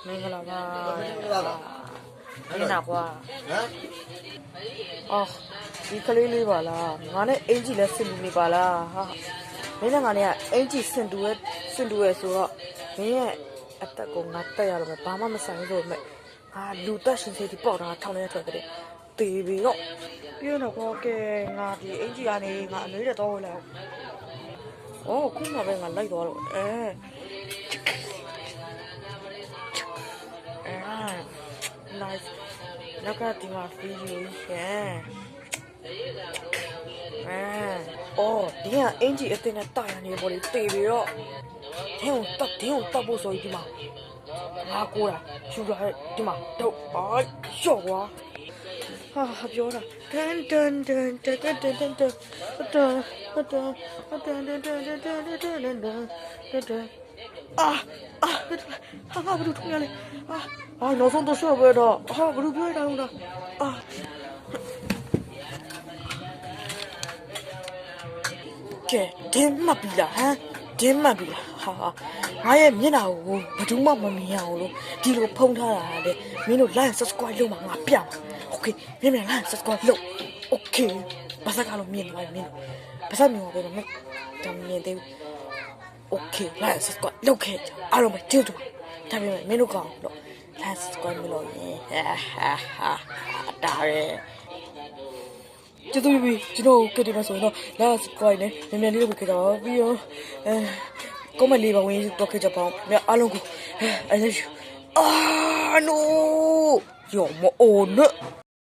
မင်္ဂလာပါမင်းနာကွာအော်ဒီကလေးလေးပါလားငါနဲ့အင်ကြီးလဲစင်တူနေပါလားဟာမင်းနဲ့ငါနဲ့ကအင်ကြီးစင်တူရဲ့ဆိုတော့မင်းရဲ့အသက်ကိုငါတက်ရတော့မယ်ဘာမှမဆိုင်လို့မဲ့ဟာလူတက်ရှင်စီဒီပေါက်တာထောင်းနေထွက်တယ်တေးပြီးတော့ပြောတော့ကောကဲငါဒီအင်ကြီးကနေငါအမေးတော့ဝင်လာအော်ခုမှပဲငါလိုက်သွားတော့nice နောက်ကဒီမှာဗီဒီယိုရှင်အော်ဒီကအင်ဂျီအတင်းနဲ့တာရနေပေါ်လေတေပြီးတော့ဟဲ့တက်ဖို့ဆိုဒီမှာငါကိုတာယူလာဒီမှာတော့ရှော့ကွာဟာပြောတာတန်ဟာဘာလို့ထုံးရလဲနောက်ဆုံးတော့ဆော့ပဲတော့ဟာဘယ်လိုပြောရအောင်လားကဲတင်းမပြီလားဟမ်တင်းမပြီလားဟာငါရဲ့မျက်နှာကိုဘယ်သူမှမမြင်အောင်လို့ဒီလိုဖုံးထားတာလေမင်းတို့ like subscribe လုပ်မှာငါပြမှာ okay မြန် like subscribe လုပ် okay ဘာသာကလို့မြင်ပါမင်းဘာသာမြင်ပါပဲမင်းတော့မြင်သေးဘူး okay like subscribe လုပ်ခဲ့အားလုံးပဲကျေးဇူးဒါပေမဲ့မင်းတို့ကောင်းတော့ like subscribe မလုပ်ရင်ဟာဒါရဲကျေးဇူးပြီကျွန်တော်ကတည်းကဆိုတော့ like subscribe နဲ့မြန်လေးလုပ်ခဲ့တော့ပြီးတော့comment လေးပါဝင်တော့ခဲ့ကြပါဦးမြန်အားလုံးကိုI love you no ရောမအိုနဲ့